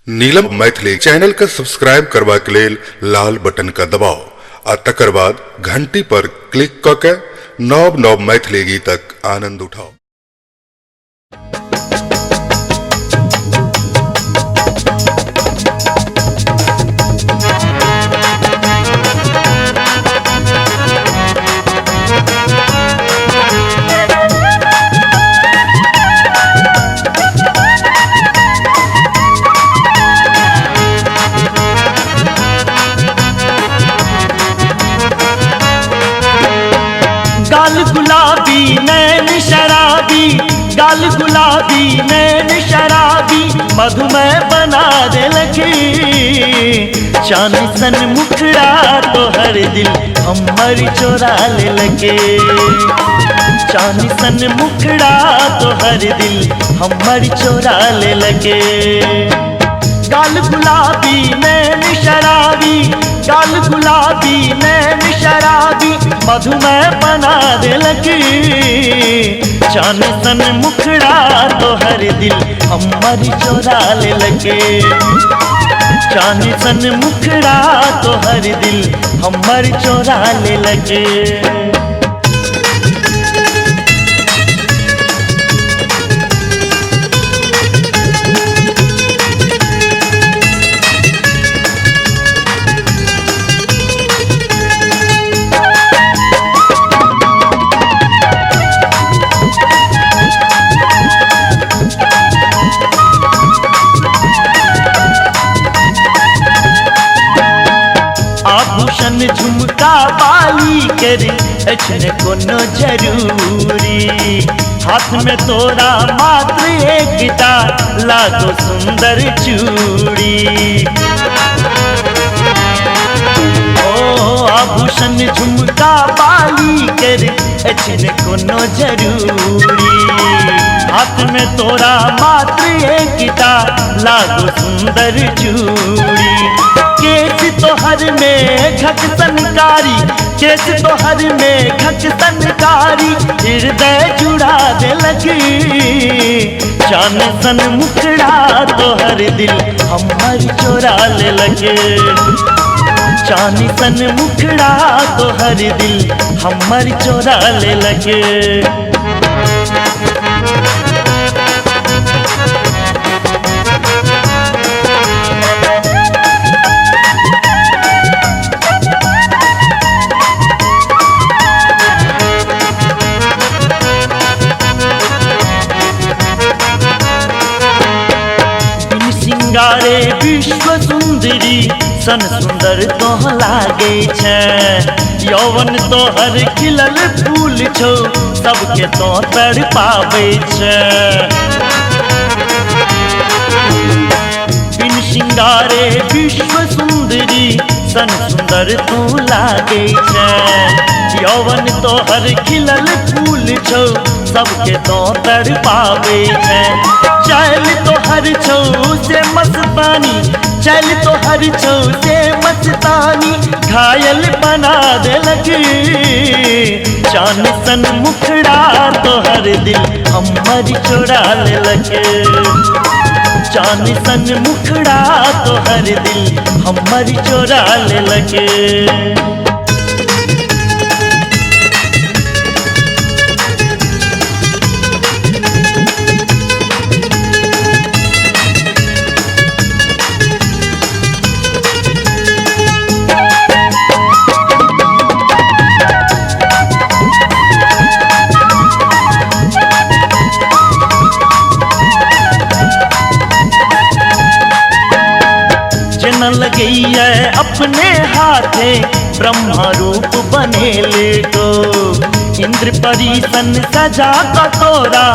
नीलम Maithili channel का subscribe करबा के लेल लाल बटन का दबाव आ तकर बाद घंटी पर क्लिक क के नव नव मैथिली गीतक आनंद उठाओ। गाल गुलाबी नैन शराबी, गाल गुलाबी नैन शराबी, मधुमेह बना दे लगी। चांद सन मुखड़ा तो हर दिल हमर चोरा ले लगे। चांद सन मुखड़ा तो हर दिल हमर चोरा ले लगे। गाल गुलाबी नैन शराबी, गाल गुलाबी नैन शराबी, मधुमेह बना दे लगी। चांद सन मुखड़ा तो हर दिल हमर चोरा ले लगे। चांद सन मुखड़ा तो हर दिल हमर चोरा ले लगे। आभूषण झुमका बाली करे अछन कोनो जरूरी। हाथ में तोरा मात्र एकटा लागो सुंदर चूड़ी। ओ आभूषण झुमका बाली करे अछन कोनो जरूरी। हाथ में तोरा मात्र एकटा लागो सुंदर चूड़ी। केस तोहर में घक संकारी, केस तोहर में घक संकारी, हृदय जुड़ा दे लगी। चांद सन मुखड़ा तोहर दिल हमर चोरा ले लगे। चांद सन मुखड़ा तोहर दिल हमर चोरा ले लगे। सिंगारे विश्व सुंदरी सन सुंदर तोह लागे छे। यौवन तोहर खिलल फूल छो सबके तो तड़ पावे छे। बिन सिंगारे विश्व सुंदरी सन सुंदर तू लागे छे। यौवन तोहर खिलल फूल छो सबके तो तड़ पावे छे। चल तोहर छौ से मस्तानी, चल तोहर छौ से मस्तानी, घायल बना दे लगी। चांद सन मुखड़ा तोहर दिल हमर चोरा ले लगे। चांद सन मुखड़ा तोहर दिल हमर चोरा ले लगे। लगैया अपने हाथे ब्रह्मा रूप बने ले तो। इंद्र परी सन सजा का तोरा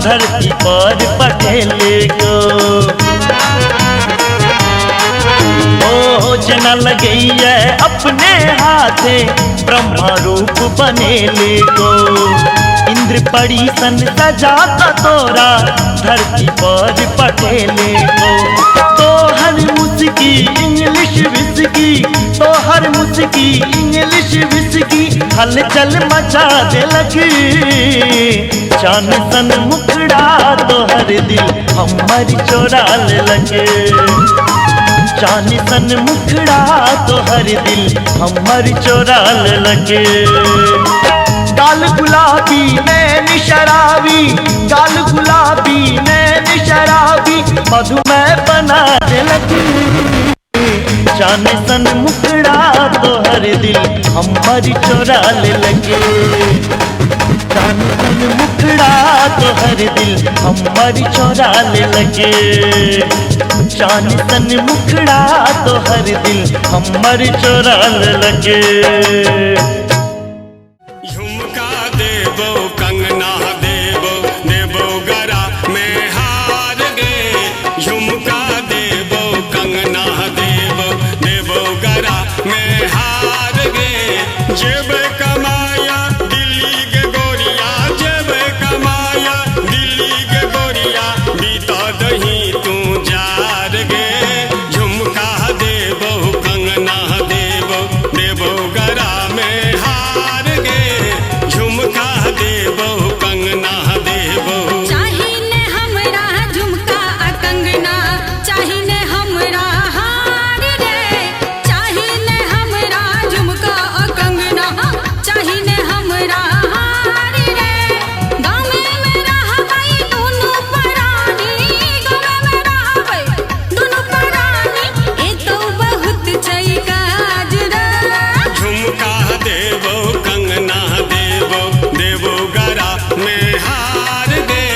धरती पर पटेले को। ओ जना लगैया अपने हाथे ब्रह्मा रूप बने ले को। इंद्र परी सन सजा का तोरा धरती पर पटेले को। तोहर मुस्की इंग्लिश विस्की, तोहर मुस्की इंग्लिश विस्की, हलचल मचा दे लगी। चांद सन मुखड़ा तोहर दिल हमर चोरा ले लगे। चांदी सन मुखड़ा तोहर दिल हमर चोरा लगे। गाल गुलाबी नैन शराबी, गाल गुलाबी नैन शराबी, मधुमेह बना दे लगे। चांदी सन मुखड़ा तोहर दिल हमर चोरा लगे। चांदी सन मुखड़ा तोहर दिल हमर चोरा लगे। चांदी सन मुखड़ा तोहर दिल हमर चोरा लगे। झुमका देबो कंगना देबो, देबो गरा में हार गे। झुमका देबो कंगना देबो, देबो गरा में हार गे। जेबे कमाया दिल्ली के गोरिया, जेबे कमाया दिल्ली के गोरिया, बीता दही तू जार गे। झुमका देबो कंगना देबो, देबो गरा में हार गे। झुमका देबो कंगना देबो। चाहिने हमरा झुमका आ कंगना, चाहिने हमरा हार रे। चाहिने हमरा झुमका आ कंगना, चाहिने हमरा हार रे। गाँव में रहबै दुनू परानी, गाँव में रहबै दुनू परानी, ए तो बहुत छै काज रे। झुमका देबो कंगना देबो, देबो गरा में हार गे।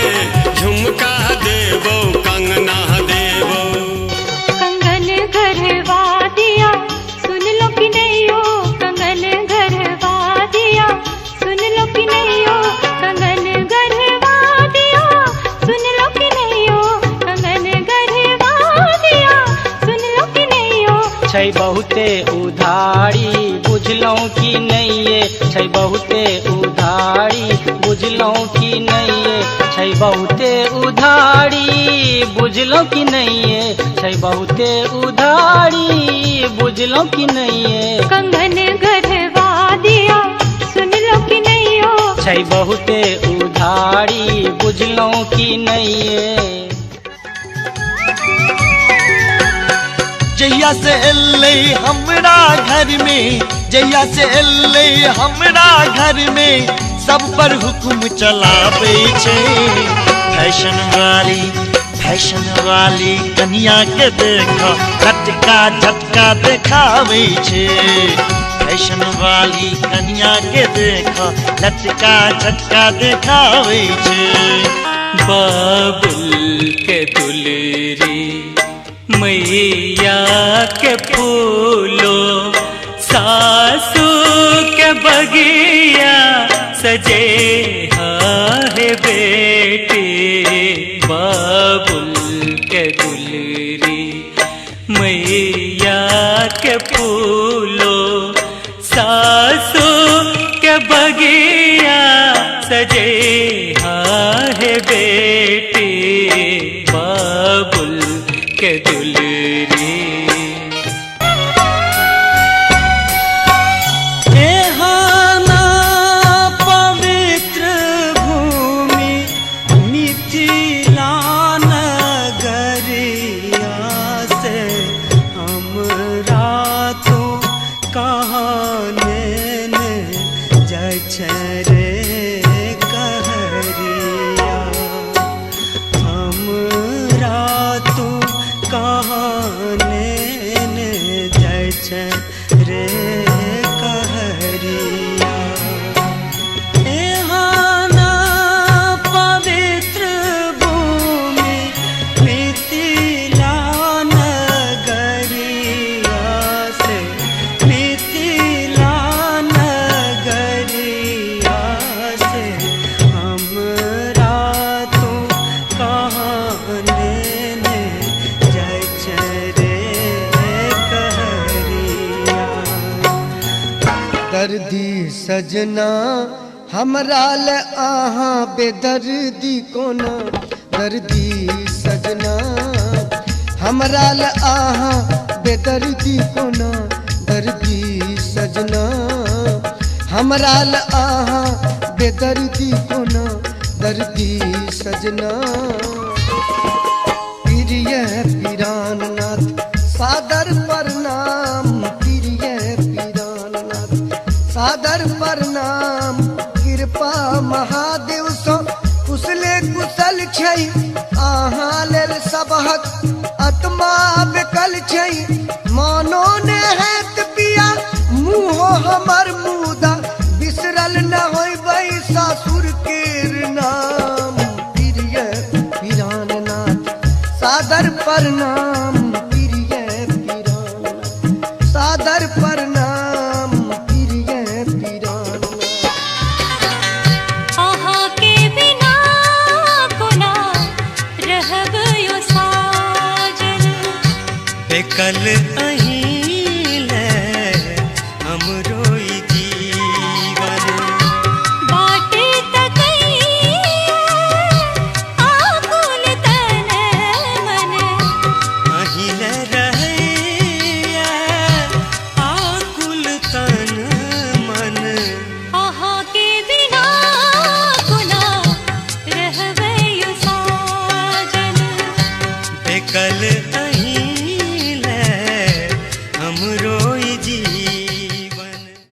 झुमका देबो कंगना देबो। कंगन घरवा दिया सुन लो कि नहीं हो, कंगन घरवा दिया सुन लो कि नहीं हो, कंगन घरवा दिया सुन लो कि नहीं हो, कंगन घरवा दिया सुन लो कि नहीं हो। छै बहुते उधारी बुझलौं कि नहीं ये, छै बहुते उधारी बुझलौं कि नहीं ये, छै बहुते उधारी बुझलौं कि नहीं ये, छै बहुते उधारी बुझलौं कि नहीं ये। कंगन घरवा दिया सुन लो कि नहीं हो। छै बहुते उधारी बुझलौं कि नहीं ये। जैया से एले हमरा घर में, जैया से एले हमरा घर में, सब पर हुक्म चलावे छे। फैशन वाली कन्या के देखो, झटका झटका देखावे छे। फैशन वाली कन्या के देखो, झटका झटका देखावे छे। बाबुल के दुलरी मैया के फूलो, सासू के बगिया सजे है बेटी। बाबुल के दुलरी मैया के फूलो, सासू के बगिया सजे है बेटी। बाबुल के दुलरी एहाना पवित्र भूमि मिथिला नगरिया से, हमरा तो कहाने जाइ छै रे कहरिया। हमरा तो कहाने जाइ छै रे कहरिया। एहाना पवित्र भूमि मिथिला नगरिया से, मिथिला नगरिया से, हमरा तो कहाने जाइ छै रे कहरिया। दर्दी सजना हमरा ल आहा बेदर्दी कोना, दर्दी सजना हमरा ल आहा बेदर्दी कोना, दर्दी सजना हमरा ल आहा बेदर्दी कोना, दर्दी सजना। प्रिय पिरान नाथ सादर प्रणाम प्रिय पीराननाथ सादर प्रणाम कृपा महादेव सो कुशले कुशल छै अहाँ लेल सबहक आत्मा बेकल छै मानो ने हैत पिया मुँहो हमर मुदा बिसरल न होइबै सासुर केर नाम प्रिय पीराननाथ सादर प्रणाम प्रिय पीराननाथ सादर प्रणाम प्रिय पीराननाथ अहाँ के बिना कोना रहब यो साजन बेकल अहीं